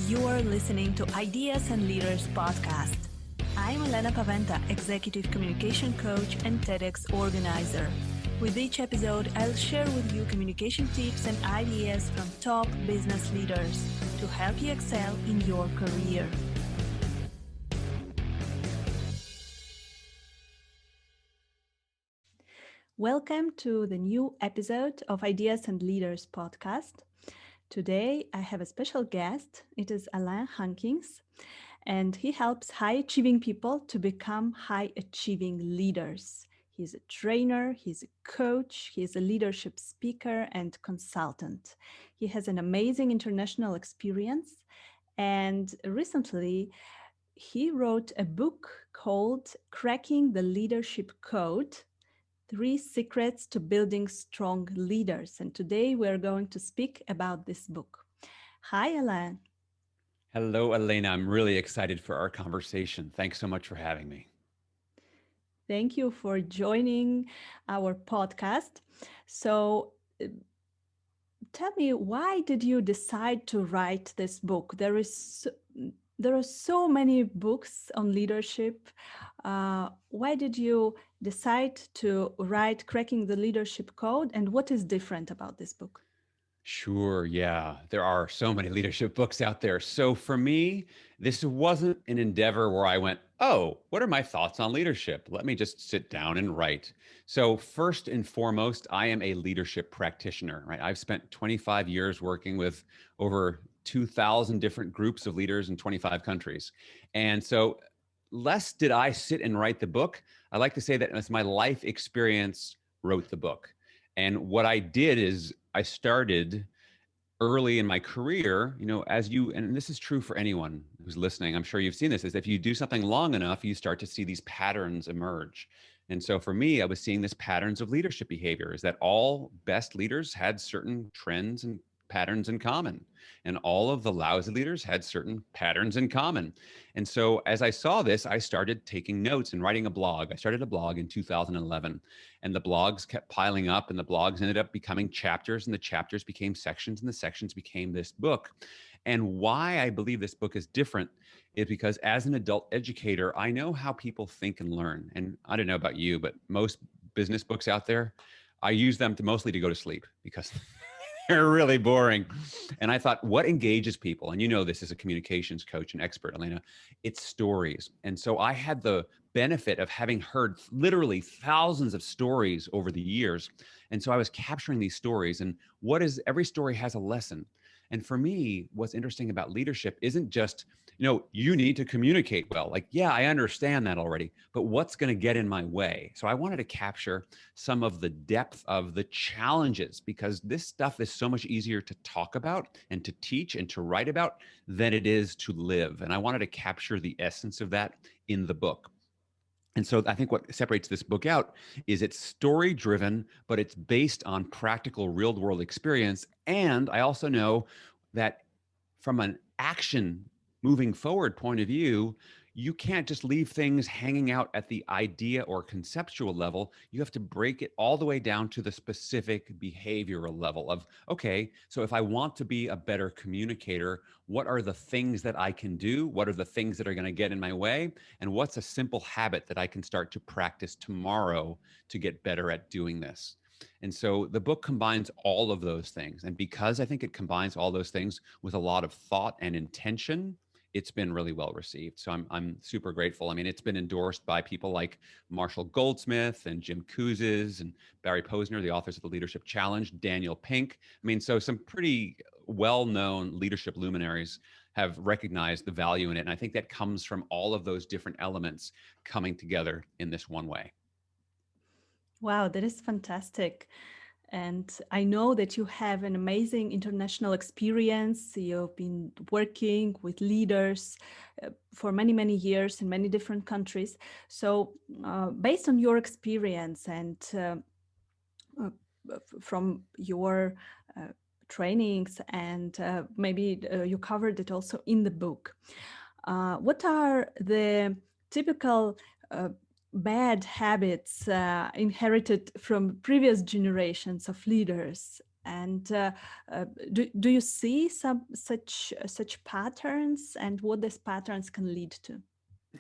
You're listening to Ideas and Leaders podcast. I'm Elena Paventa, Executive Communication Coach and TEDx organizer. With each episode, I'll share with you communication tips and ideas from top business leaders to help you excel in your career. Welcome to the new episode of Ideas and Leaders podcast. Today, I have a special guest. It is Alain Hunkins, and he helps high-achieving people to become high-achieving leaders. He's a trainer, he's a coach, he's a leadership speaker and consultant. He has an amazing international experience, and recently, he wrote a book called Cracking the Leadership Code: 3 Secrets to Building Strong Leaders. And today we're going to speak about this book. Hi, Alain. Hello, Elena. I'm really excited for our conversation. Thanks so much for having me. Thank you for joining our podcast. So, tell me, why did you decide to write this book? There are so many books on leadership. Why did you decide to write Cracking the Leadership Code, and what is different about this book? Sure. Yeah. There are so many leadership books out there. So for me, this wasn't an endeavor where I went, oh, what are my thoughts on leadership? Let me just sit down and write. So first and foremost, I am a leadership practitioner, right? I've spent 25 years working with over 2,000 different groups of leaders in 25 countries. And so less did I sit and write the book. I like to say that as my life experience wrote the book. And what I did is I started early in my career, and this is true for anyone who's listening, I'm sure you've seen this, is if you do something long enough, you start to see these patterns emerge. And so for me, I was seeing this patterns of leadership behavior, is that all best leaders had certain trends and patterns in common, and all of the lousy leaders had certain patterns in common. And so as I saw this, I started taking notes and writing a blog. I started a blog in 2011, and the blogs kept piling up, and the blogs ended up becoming chapters, and the chapters became sections, and the sections became this book. And why I believe this book is different is because as an adult educator, I know how people think and learn. And I don't know about you, but most business books out there, I use them to mostly to go to sleep because they're really boring. And I thought, what engages people? And you know this as a communications coach and expert, Elena, it's stories. And so I had the benefit of having heard literally thousands of stories over the years. And so I was capturing these stories, and every story has a lesson. And for me, what's interesting about leadership isn't just, you need to communicate well. Like, yeah, I understand that already, but what's going to get in my way? So I wanted to capture some of the depth of the challenges, because this stuff is so much easier to talk about and to teach and to write about than it is to live. And I wanted to capture the essence of that in the book. And so I think what separates this book out is it's story driven, but it's based on practical real world experience. And I also know that from an action moving forward point of view, you can't just leave things hanging out at the idea or conceptual level. You have to break it all the way down to the specific behavioral level of, okay, so if I want to be a better communicator, what are the things that I can do? What are the things that are going to get in my way? And what's a simple habit that I can start to practice tomorrow to get better at doing this? And so the book combines all of those things. And because I think it combines all those things with a lot of thought and intention, it's been really well received. So I'm super grateful. I mean, it's been endorsed by people like Marshall Goldsmith and Jim Kouzes and Barry Posner, the authors of the Leadership Challenge, Daniel Pink. I mean, so some pretty well-known leadership luminaries have recognized the value in it. And I think that comes from all of those different elements coming together in this one way. Wow, that is fantastic. And I know that you have an amazing international experience. You've been working with leaders for many, many years in many different countries. So, based on your experience and from your trainings, and maybe you covered it also in the book, what are the typical bad habits inherited from previous generations of leaders And do you see some such patterns, and what these patterns can lead to?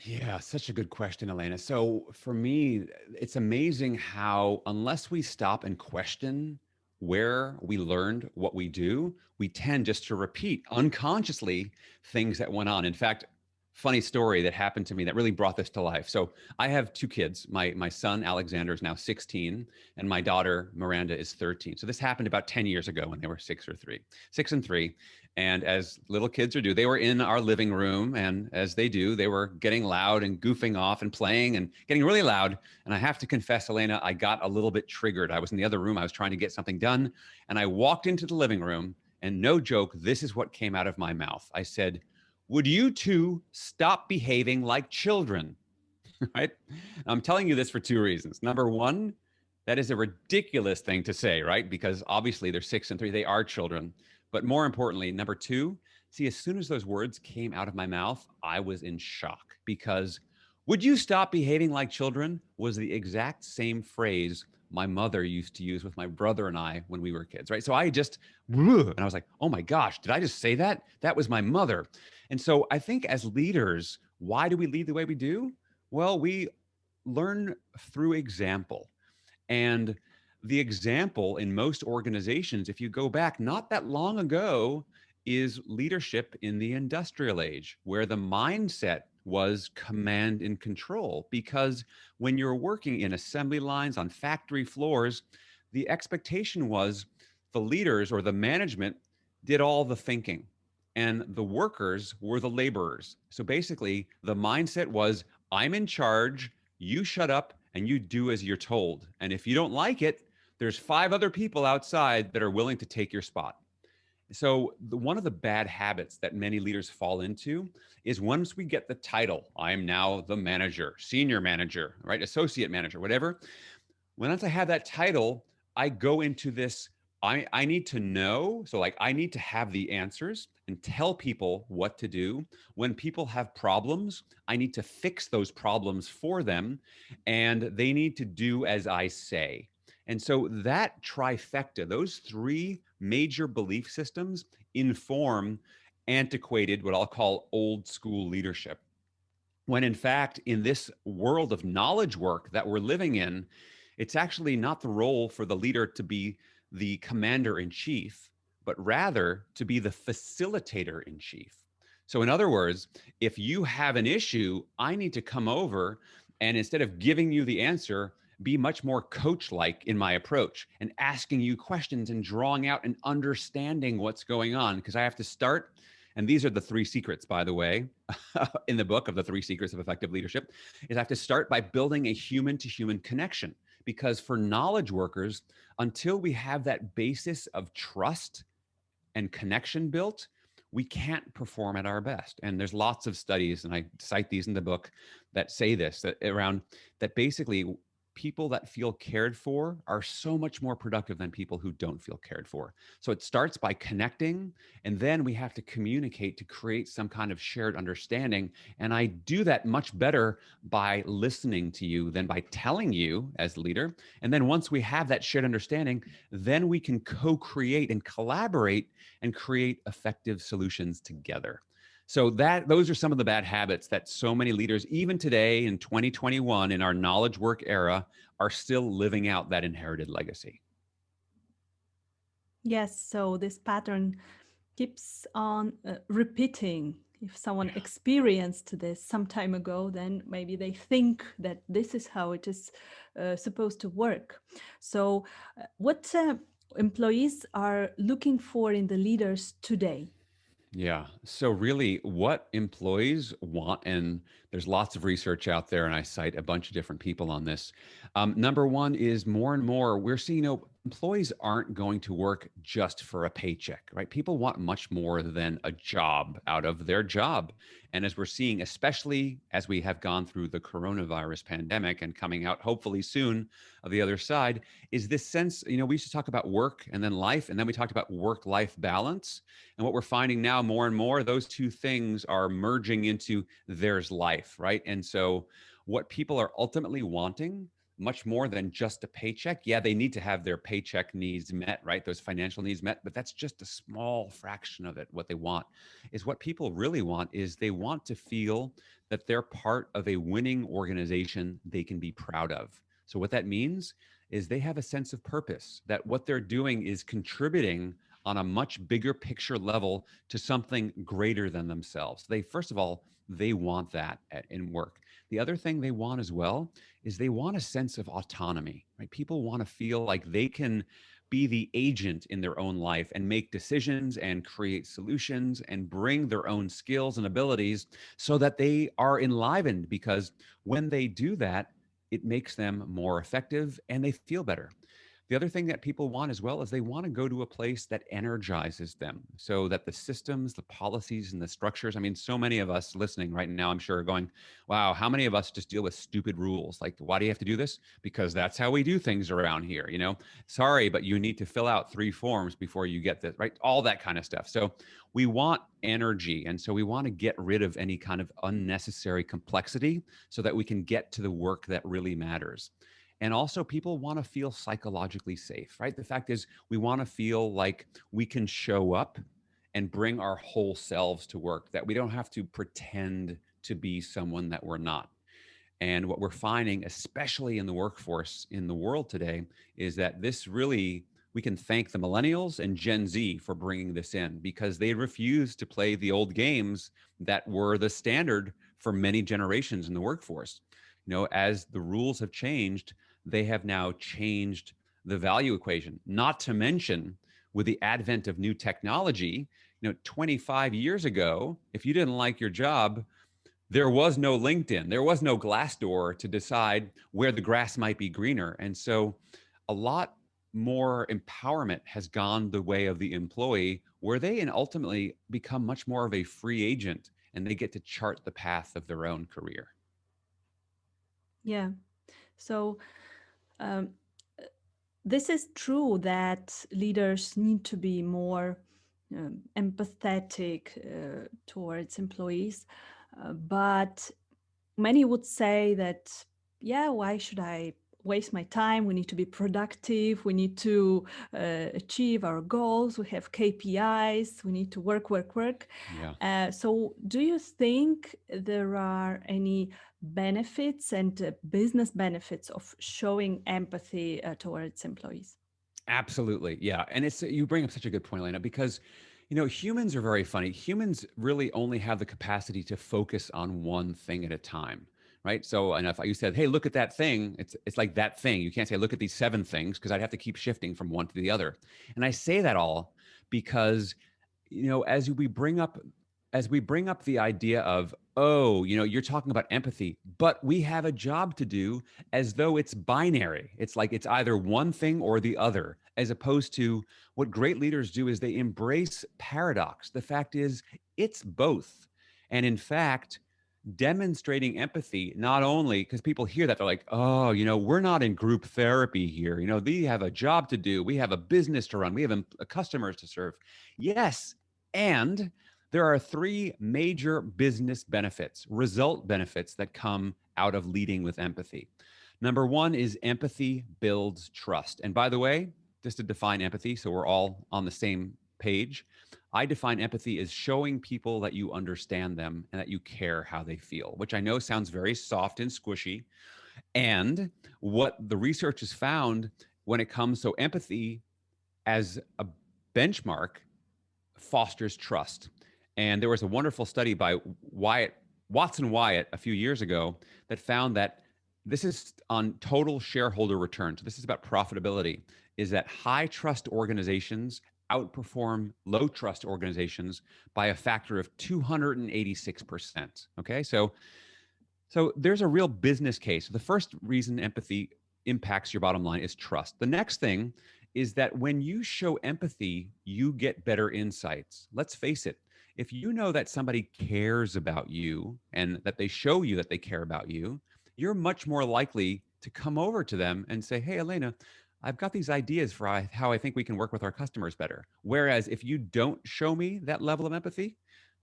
Yeah, such a good question, Elena. So for me, it's amazing how, unless we stop and question where we learned what we do, we tend just to repeat unconsciously things that went on. In fact, funny story that happened to me that really brought this to life. So I have two kids. My son Alexander is now 16, and my daughter Miranda is 13. So this happened about 10 years ago when they were 6 and 3. And as little kids are do, they were in our living room. And as they do, they were getting loud and goofing off and playing and getting really loud. And I have to confess, Elena, I got a little bit triggered. I was in the other room. I was trying to get something done. And I walked into the living room. And no joke, this is what came out of my mouth. I said, "Would you two stop behaving like children?" Right? I'm telling you this for two reasons. Number one, that is a ridiculous thing to say, right? Because obviously they're 6 and 3, they are children. But more importantly, number two, see, as soon as those words came out of my mouth, I was in shock because "would you stop behaving like children" was the exact same phrase my mother used to use with my brother and I when we were kids, right? So I just, and I was like, oh my gosh, did I just say that? That was my mother. And so I think as leaders, why do we lead the way we do? Well, we learn through example. And the example in most organizations, if you go back not that long ago, is leadership in the industrial age, where the mindset was command and control. Because when you're working in assembly lines on factory floors, the expectation was the leaders or the management did all the thinking and the workers were the laborers. So basically, the mindset was, I'm in charge, you shut up and you do as you're told. And if you don't like it, there's 5 other people outside that are willing to take your spot. So one of the bad habits that many leaders fall into is once we get the title, I am now the manager, senior manager, right? Associate manager, whatever. Once I have that title, I go into this. I need to know. So, like, I need to have the answers and tell people what to do. When people have problems, I need to fix those problems for them, and they need to do as I say. And so, that trifecta, those three major belief systems, inform antiquated, what I'll call old school leadership. When in fact, in this world of knowledge work that we're living in, it's actually not the role for the leader to be the commander in chief, but rather to be the facilitator in chief. So, in other words, if you have an issue, I need to come over and instead of giving you the answer, be much more coach like in my approach and asking you questions and drawing out and understanding what's going on. Because I have to start, and these are the 3 secrets, by the way, in the book of the 3 secrets of effective leadership, is I have to start by building a human to human connection. Because for knowledge workers, until we have that basis of trust and connection built, we can't perform at our best. And there's lots of studies, and I cite these in the book, that say this, that around that basically people that feel cared for are so much more productive than people who don't feel cared for. So it starts by connecting, and then we have to communicate to create some kind of shared understanding. And I do that much better by listening to you than by telling you as leader. And then once we have that shared understanding, then we can co-create and collaborate and create effective solutions together. So that those are some of the bad habits that so many leaders, even today in 2021, in our knowledge work era, are still living out that inherited legacy. Yes, so this pattern keeps on repeating. If someone Yeah. experienced this some time ago, then maybe they think that this is how it is supposed to work. So, what employees are looking for in the leaders today? Yeah. So, really, what employees want, and there's lots of research out there, and I cite a bunch of different people on this. Number one is more and more, we're seeing, employees aren't going to work just for a paycheck, right? People want much more than a job out of their job. And as we're seeing, especially as we have gone through the coronavirus pandemic and coming out hopefully soon of the other side, is this sense, we used to talk about work and then life, and then we talked about work life balance. And what we're finding now more and more, those two things are merging into there's life, right? And so what people are ultimately wanting much more than just a paycheck. Yeah, they need to have their paycheck needs met, right? Those financial needs met, but that's just a small fraction of it. What they want is what people really want is they want to feel that they're part of a winning organization they can be proud of. So what that means is they have a sense of purpose, that what they're doing is contributing on a much bigger picture level to something greater than themselves. They, first of all, they want that in work. The other thing they want as well is they want a sense of autonomy, right? People want to feel like they can be the agent in their own life and make decisions and create solutions and bring their own skills and abilities so that they are enlivened, because when they do that, it makes them more effective and they feel better. The other thing that people want as well is they want to go to a place that energizes them, so that the systems, the policies, and the structures. I mean, so many of us listening right now, I'm sure, are going, wow, how many of us just deal with stupid rules? Like, why do you have to do this? Because that's how we do things around here. Sorry, but you need to fill out 3 forms before you get this, right? All that kind of stuff. So we want energy. And so we want to get rid of any kind of unnecessary complexity so that we can get to the work that really matters. And also, people want to feel psychologically safe, right? The fact is, we want to feel like we can show up and bring our whole selves to work, that we don't have to pretend to be someone that we're not. And what we're finding, especially in the workforce in the world today, is that this really, we can thank the millennials and Gen Z for bringing this in, because they refused to play the old games that were the standard for many generations in the workforce. As the rules have changed, they have now changed the value equation. Not to mention, with the advent of new technology, 25 years ago, if you didn't like your job, there was no LinkedIn, there was no Glassdoor to decide where the grass might be greener. And so a lot more empowerment has gone the way of the employee, where they and ultimately become much more of a free agent and they get to chart the path of their own career. Yeah. So um, this is true that leaders need to be more empathetic towards employees, but many would say that, yeah, why should I waste my time? We need to be productive. We need to achieve our goals. We have KPIs. We need to work, work, work. Yeah. So, do you think there are any benefits and business benefits of showing empathy towards employees? Absolutely. Yeah. And you bring up such a good point, Elena, because humans are very funny. Humans really only have the capacity to focus on one thing at a time. Right. So, and if you said, hey, look at that thing, it's like that thing. You can't say, look at these 7 things, because I'd have to keep shifting from one to the other. And I say that all because, as we bring up the idea of, oh, you're talking about empathy, but we have a job to do, as though it's binary. It's like it's either one thing or the other, as opposed to what great leaders do is they embrace paradox. The fact is, it's both. And in fact, demonstrating empathy, not only because people hear that, they're like, oh, we're not in group therapy here. They have a job to do. We have a business to run. We have customers to serve. Yes. And there are 3 major business benefits, result benefits, that come out of leading with empathy. Number 1 is empathy builds trust. And by the way, just to define empathy, so we're all on the same page, I define empathy as showing people that you understand them and that you care how they feel, which I know sounds very soft and squishy. And what the research has found when it comes, so empathy as a benchmark fosters trust. And there was a wonderful study by Watson Wyatt a few years ago that found that this is on total shareholder return. So this is about profitability, is that high trust organizations outperform low trust organizations by a factor of 286%. Okay. So there's a real business case. The first reason empathy impacts your bottom line is trust. The next thing is that when you show empathy, you get better insights. Let's face it, if you know that somebody cares about you and that they show you that they care about you, you're much more likely to come over to them and say, hey, Elena, I've got these ideas for how I think we can work with our customers better. Whereas if you don't show me that level of empathy,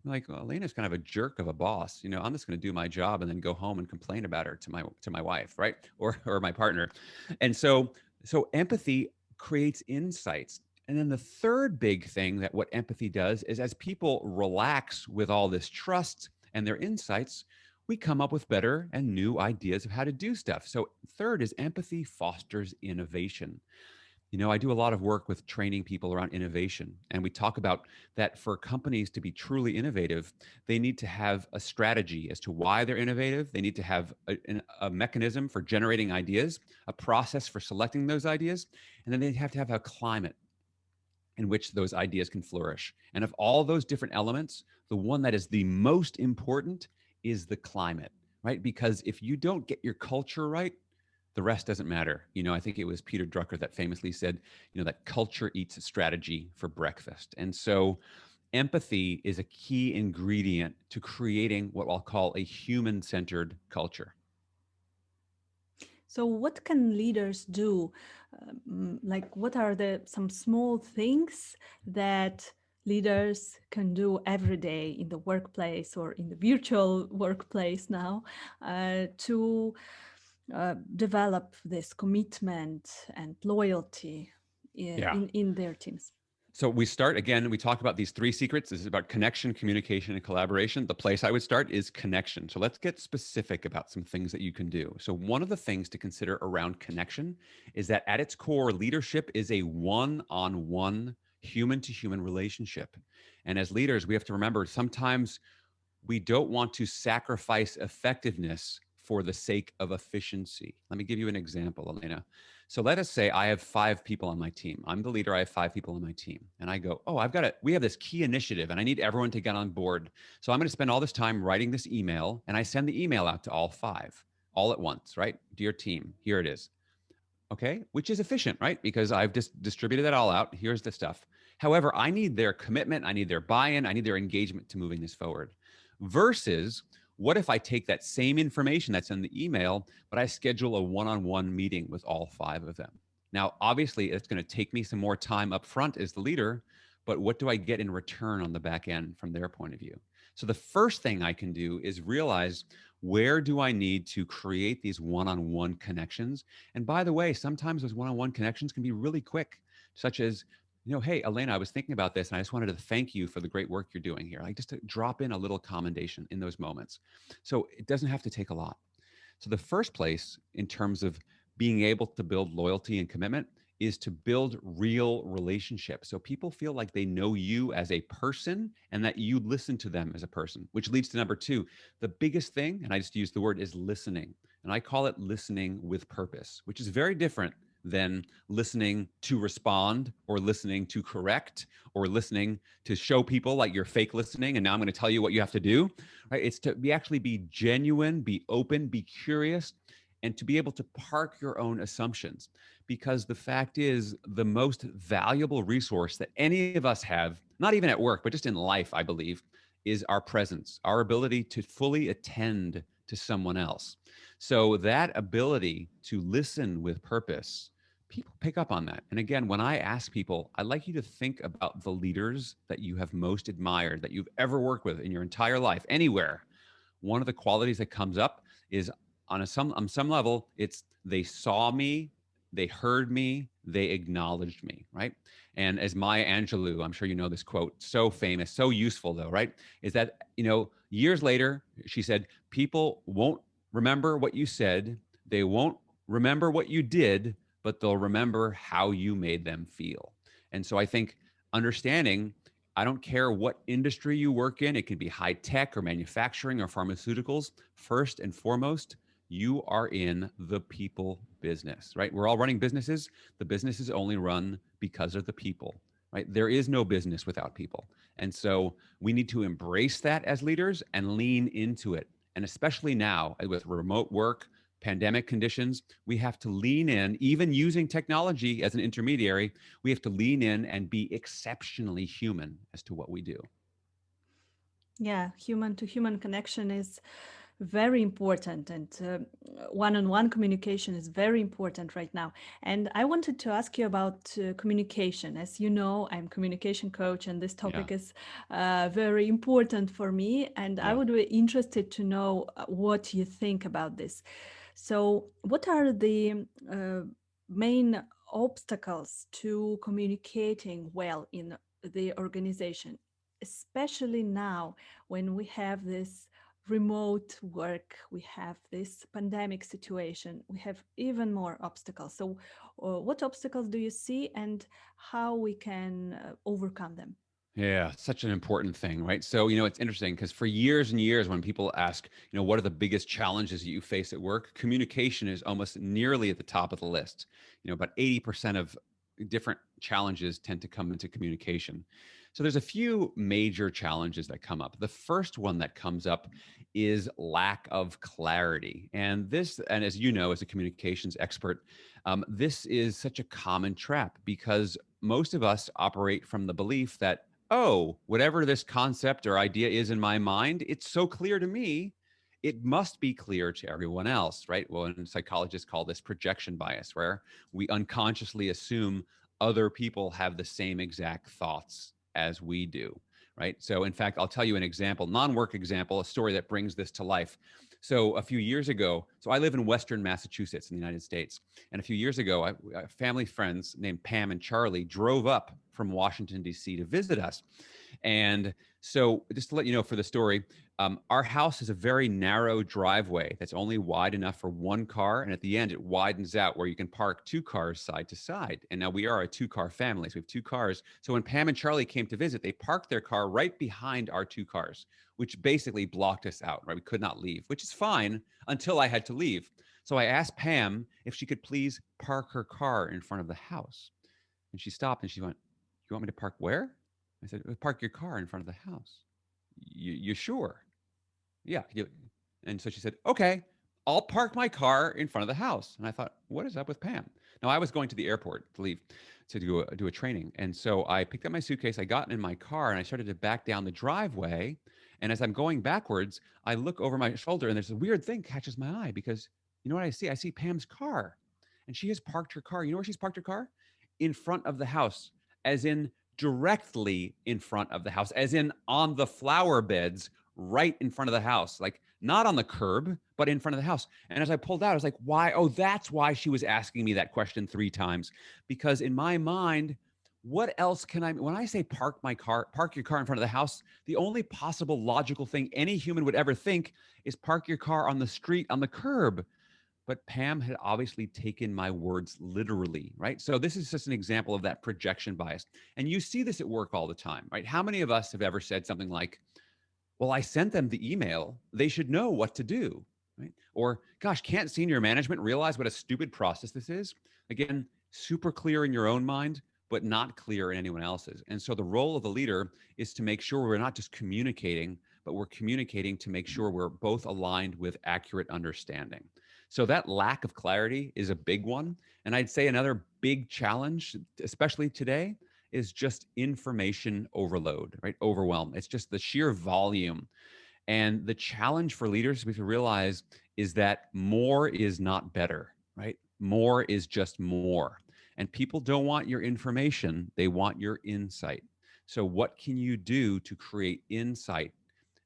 Like, well, Elena's kind of a jerk of a boss. I'm just going to do my job and then go home and complain about her to my wife, right? Or my partner. And so empathy creates insights. And then the third big thing that what empathy does is as people relax with all this trust and their insights, we come up with better and new ideas of how to do stuff. So third is empathy fosters innovation. I do a lot of work with training people around innovation. And we talk about that for companies to be truly innovative, they need to have a strategy as to why they're innovative. They need to have a mechanism for generating ideas, a process for selecting those ideas, and then they have to have a climate in which those ideas can flourish. And of all those different elements, the one that is the most important is the climate, right? Because if you don't get your culture right, the rest doesn't matter. I think it was Peter Drucker that famously said, that culture eats strategy for breakfast. And so empathy is a key ingredient to creating what I'll call a human-centered culture. So, what can leaders do? Like, what are the some small things that leaders can do every day in the workplace or in the virtual workplace now to develop this commitment and loyalty Yeah. in their teams? So we start again, we talk about these three secrets. This is about connection, communication, and collaboration. The place I would start is connection. So let's get specific about some things that you can do. So one of the things to consider around connection is that at its core, leadership is a one-on-one human to human relationship. And as leaders, we have to remember sometimes we don't want to sacrifice effectiveness for the sake of efficiency. Let me give you an example, Elena. So let us say I have 5 people on my team. I'm the leader. I have 5 people on my team. And I go, oh, we have this key initiative and I need everyone to get on board. So I'm going to spend all this time writing this email and I send the email out to all 5 all at once, right? Dear team, here it is. Okay. Which is efficient, right? Because I've just distributed it all out. Here's the stuff. However, I need their commitment. I need their buy-in. I need their engagement to moving this forward. Versus, what if I take that same information that's in the email, but I schedule a one-on-one meeting with all 5 of them? Now, obviously, it's going to take me some more time up front as the leader, but what do I get in return on the back end from their point of view? So the first thing I can do is realize, where do I need to create these one-on-one connections? And by the way, sometimes those one-on-one connections can be really quick, such as, hey, Elena, I was thinking about this and I just wanted to thank you for the great work you're doing here. Like, just to drop in a little commendation in those moments. So it doesn't have to take a lot. So the first place in terms of being able to build loyalty and commitment is to build real relationships. So people feel like they know you as a person and that you listen to them as a person, which leads to number 2. The biggest thing, and I just use the word, is listening. And I call it listening with purpose, which is very different than listening to respond or listening to correct or listening to show people like you're fake listening and now I'm going to tell you what you have to do, right? It's to actually be genuine, be open, be curious, and to be able to park your own assumptions. Because the fact is, the most valuable resource that any of us have, not even at work, but just in life, I believe, is our presence, our ability to fully attend to someone else. So that ability to listen with purpose, people pick up on that. And again, when I ask people, I'd like you to think about the leaders that you have most admired, that you've ever worked with in your entire life, anywhere. One of the qualities that comes up is on some level, it's they saw me, they heard me, they acknowledged me, right? And as Maya Angelou, I'm sure you know this quote, so famous, so useful though, right? Is that, years later, she said, people won't remember what you said, they won't remember what you did, but they'll remember how you made them feel. And so I think understanding, I don't care what industry you work in, it can be high tech or manufacturing or pharmaceuticals. First and foremost, you are in the people business, right? We're all running businesses. The business is only run because of the people, right? There is no business without people. And so we need to embrace that as leaders and lean into it. And especially now with remote work, pandemic conditions, we have to lean in, even using technology as an intermediary, we have to lean in and be exceptionally human as to what we do. Yeah, human to human connection is Very important, and one-on-one communication is very important right now. And I wanted to ask you about communication. As you know, I'm communication coach, and this Yeah. topic is very important for me. And I Yeah. would be interested to know what you think about this. So, what are the main obstacles to communicating well in the organization, especially now when we have this remote work, we have this pandemic situation, we have even more obstacles. So, what obstacles do you see and how we can overcome them? Yeah, such an important thing, right? So, it's interesting because for years and years, when people ask, what are the biggest challenges that you face at work, communication is almost nearly at the top of the list. About 80% of different challenges tend to come into communication. So, there's a few major challenges that come up. The first one that comes up is lack of clarity. And as you know, as a communications expert, this is such a common trap because most of us operate from the belief that, oh, whatever this concept or idea is in my mind, it's so clear to me, it must be clear to everyone else, right? Well, and psychologists call this projection bias, where we unconsciously assume other people have the same exact thoughts as we do, right? So, in fact, I'll tell you an example, non-work example, a story that brings this to life. So, a few years ago, so I live in Western Massachusetts in the United States. And a few years ago, family friends named Pam and Charlie drove up from Washington, D.C. to visit us. And so, just to let you know for the story, our house is a very narrow driveway that's only wide enough for one car. And at the end, it widens out where you can park two cars side to side. And now we are a two-car family. So we have two cars. So when Pam and Charlie came to visit, they parked their car right behind our two cars, which basically blocked us out, right? We could not leave, which is fine until I had to leave. So I asked Pam if she could please park her car in front of the house. And she stopped and she went, "You want me to park where?" I said, "Park your car in front of the house." You sure? Yeah. And so she said, "Okay, I'll park my car in front of the house." And I thought, what is up with Pam? Now, I was going to the airport to leave to do a training. And so I picked up my suitcase, I got in my car, and I started to back down the driveway. And as I'm going backwards, I look over my shoulder, and there's a weird thing catches my eye because you know what I see? I see Pam's car. And she has parked her car. You know where she's parked her car? In front of the house, as in directly in front of the house, as in on the flower beds right in front of the house, like not on the curb, but in front of the house. And as I pulled out, I was like, why? Oh, that's why she was asking me that question three times. Because in my mind, what else can I, when I say park your car in front of the house, the only possible logical thing any human would ever think is park your car on the street, on the curb. But Pam had obviously taken my words literally, right? So this is just an example of that projection bias. And you see this at work all the time, right? How many of us have ever said something like, well, I sent them the email. They should know what to do, right? Or, gosh, can't senior management realize what a stupid process this is? Again, super clear in your own mind, but not clear in anyone else's. And so the role of the leader is to make sure we're not just communicating, but we're communicating to make sure we're both aligned with accurate understanding. So that lack of clarity is a big one. And I'd say another big challenge, especially today, is just information overload, right? Overwhelm. It's just the sheer volume. And the challenge for leaders we have to realize is that more is not better, right? More is just more. And people don't want your information, they want your insight. So, what can you do to create insight?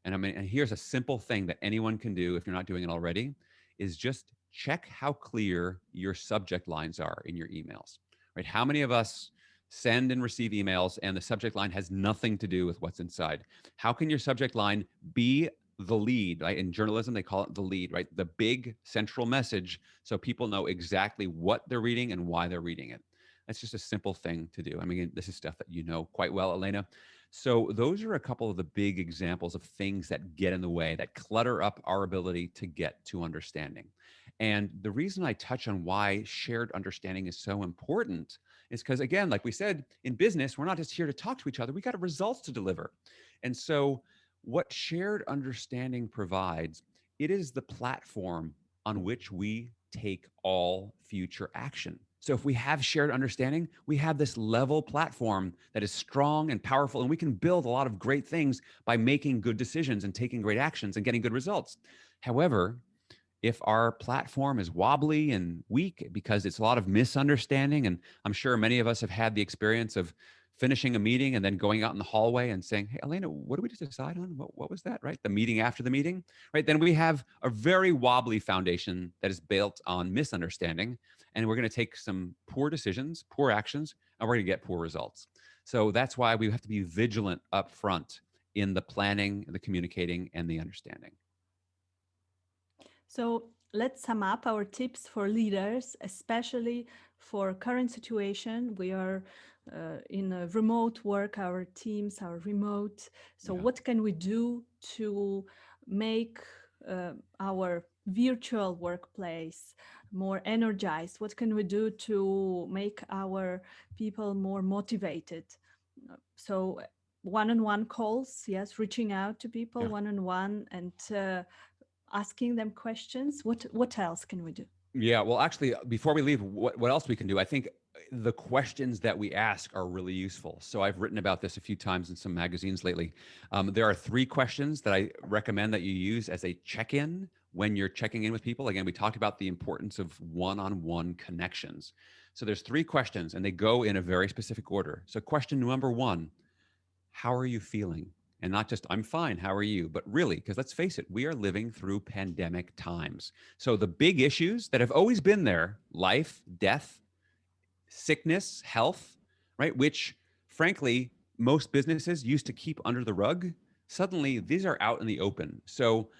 And here's a simple thing that anyone can do if you're not doing it already is just check how clear your subject lines are in your emails, right? How many of us send and receive emails and the subject line has nothing to do with what's inside? How can your subject line be the lead, right? In journalism, they call it the lead, right? The big central message so people know exactly what they're reading and why they're reading it. That's just a simple thing to do. I mean, this is stuff that you know quite well, Elena. So those are a couple of the big examples of things that get in the way, that clutter up our ability to get to understanding. And the reason I touch on why shared understanding is so important is because, again, like we said, in business, we're not just here to talk to each other, we got results to deliver. And so what shared understanding provides, it is the platform on which we take all future action. So if we have shared understanding, we have this level platform that is strong and powerful, and we can build a lot of great things by making good decisions and taking great actions and getting good results. However, if our platform is wobbly and weak because it's a lot of misunderstanding, and I'm sure many of us have had the experience of finishing a meeting and then going out in the hallway and saying, hey, Elena, what did we just decide on? What was that, right? The meeting after the meeting, right? Then we have a very wobbly foundation that is built on misunderstanding, and we're going to take some poor decisions, poor actions, and we're going to get poor results. So that's why we have to be vigilant up front in the planning, the communicating, and the understanding. So let's sum up our tips for leaders, especially for current situation. We are in a remote work, our teams are remote. So Yeah. what can we do to make our virtual workplace more energized? What can we do to make our people more motivated? So one-on-one calls, yes, reaching out to people Yeah. one-on-one and asking them questions. What else can we do? Yeah, well, actually, before we leave, what else we can do? I think the questions that we ask are really useful. So I've written about this a few times in some magazines lately. There are three questions that I recommend that you use as a check-in when you're checking in with people. Again, we talked about the importance of one-on-one connections. So there's three questions, and they go in a very specific order. So question number one, how are you feeling? And not just, I'm fine, how are you? But really, because let's face it, we are living through pandemic times. So the big issues that have always been there, life, death, sickness, health, right? Which frankly, most businesses used to keep under the rug. Suddenly, these are out in the open. So,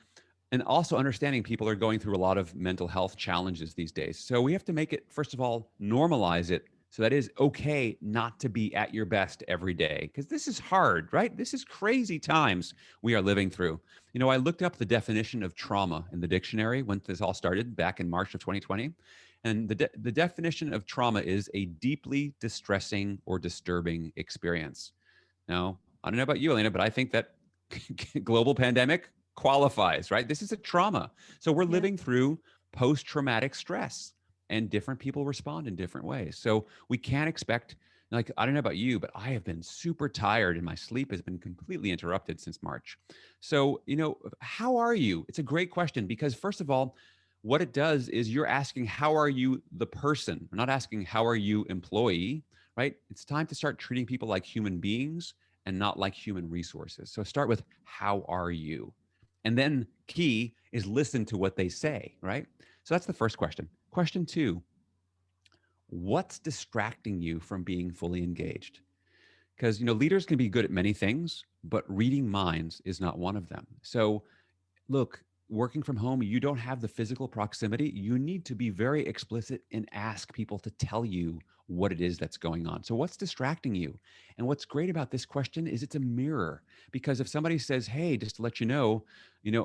and also understanding people are going through a lot of mental health challenges these days. So we have to make it, first of all, normalize it. So that is okay not to be at your best every day because this is hard, right? This is crazy times we are living through. You know, I looked up the definition of trauma in the dictionary when this all started back in March of 2020. And the definition of trauma is a deeply distressing or disturbing experience. Now, I don't know about you, Elena, but I think that global pandemic qualifies, right? This is a trauma. So we're Yeah. living through post traumatic stress, and different people respond in different ways. So we can't expect, like, I don't know about you, but I have been super tired and my sleep has been completely interrupted since March. So, you know, how are you? It's a great question because, first of all, what it does is you're asking, how are you, the person? We're not asking, how are you, employee, right? It's time to start treating people like human beings and not like human resources. So start with, how are you? And then key is listen to what they say, right? So that's the first question. Question two, what's distracting you from being fully engaged? Because, you know, leaders can be good at many things, but reading minds is not one of them. So look, working from home, you don't have the physical proximity. You need to be very explicit and ask people to tell you what it is that's going on. So, what's distracting you? And what's great about this question is it's a mirror because if somebody says, hey, just to let you know,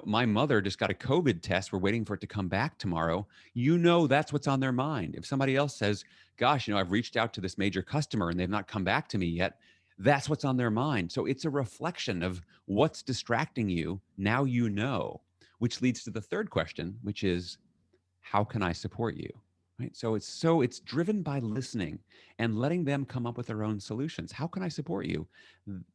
my mother just got a COVID test. We're waiting for it to come back tomorrow. You know, that's what's on their mind. If somebody else says, gosh, you know, I've reached out to this major customer and they've not come back to me yet, that's what's on their mind. So it's a reflection of what's distracting you. Now you know, which leads to the third question, which is, how can I support you? Right? So it's driven by listening and letting them come up with their own solutions. How can I support you?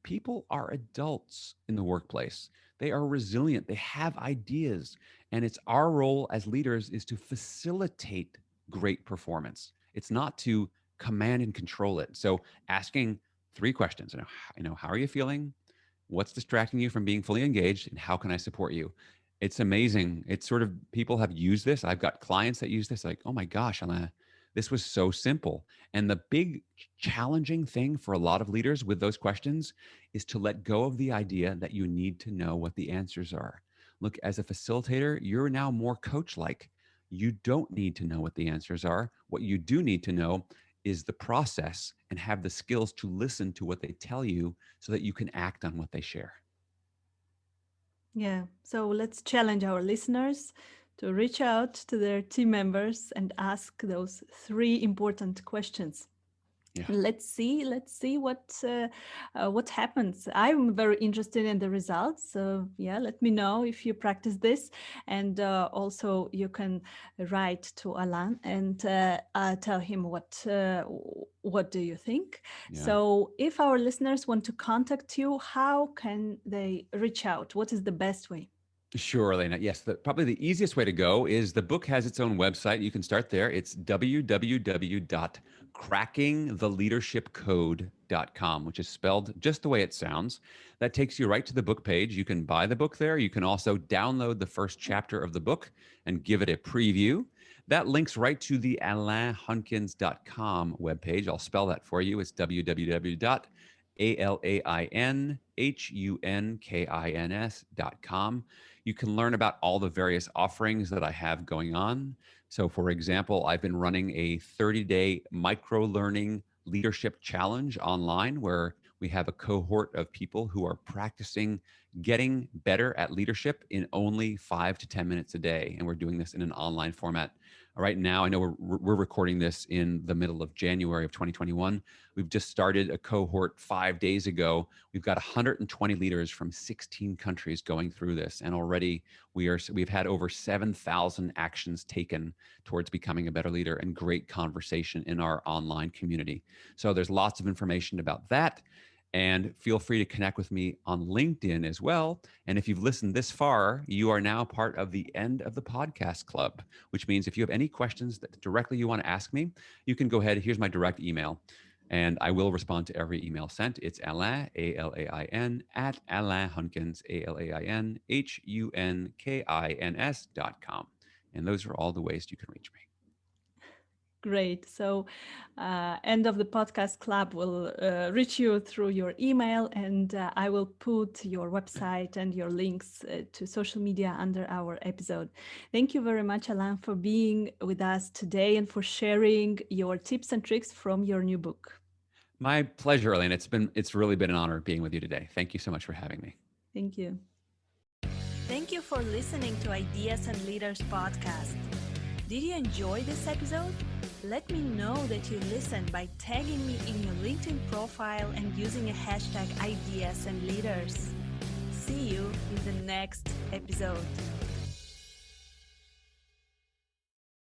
People are adults in the workplace. They are resilient. They have ideas, and it's our role as leaders is to facilitate great performance. It's not to command and control it. So asking three questions, how are you feeling? What's distracting you from being fully engaged? And how can I support you? It's amazing. It's sort of people have used this. I've got clients that use this, like, oh my gosh, Alana, this was so simple. And the big challenging thing for a lot of leaders with those questions is to let go of the idea that you need to know what the answers are. Look, as a facilitator, you're now more coach like. You don't need to know what the answers are. What you do need to know is the process and have the skills to listen to what they tell you so that you can act on what they share. Yeah. So let's challenge our listeners to reach out to their team members and ask those three important questions. Yeah. Let's see what happens. I'm very interested in the results, so yeah, let me know if you practice this. And also you can write to Alain and tell him what do you think. Yeah. So if our listeners want to contact you, how can they reach out? What is the best way? Sure, Elena. Yes, probably the easiest way to go is the book has its own website. You can start there. It's www.crackingtheleadershipcode.com, which is spelled just the way it sounds. That takes you right to the book page. You can buy the book there. You can also download the first chapter of the book and give it a preview. That links right to the AlainHunkins.com webpage. I'll spell that for you. It's www.AlainHunkins.com. You can learn about all the various offerings that I have going on. So, for example, I've been running a 30-day micro learning leadership challenge online where we have a cohort of people who are practicing getting better at leadership in only 5 to 10 minutes a day. And we're doing this in an online format. Right now, I know we're recording this in the middle of January of 2021. We've just started a cohort 5 days ago. We've got 120 leaders from 16 countries going through this, and already we've had over 7,000 actions taken towards becoming a better leader and great conversation in our online community. So there's lots of information about that. And feel free to connect with me on LinkedIn as well. And if you've listened this far, you are now part of the end of the podcast club, which means if you have any questions that directly you want to ask me, you can go ahead. Here's my direct email, and I will respond to every email sent. It's Alain, ALAIN, at Alain Hunkins, ALAINHUNKINS.com. And those are all the ways you can reach me. Great. So, end of the podcast club will reach you through your email, and I will put your website and your links to social media under our episode. Thank you very much, Alain, for being with us today and for sharing your tips and tricks from your new book. My pleasure, Elaine. It's really been an honor being with you today. Thank you so much for having me. Thank you. Thank you for listening to Ideas and Leaders podcast. Did you enjoy this episode? Let me know that you listened by tagging me in your LinkedIn profile and using a hashtag Ideas and Leaders. See you in the next episode.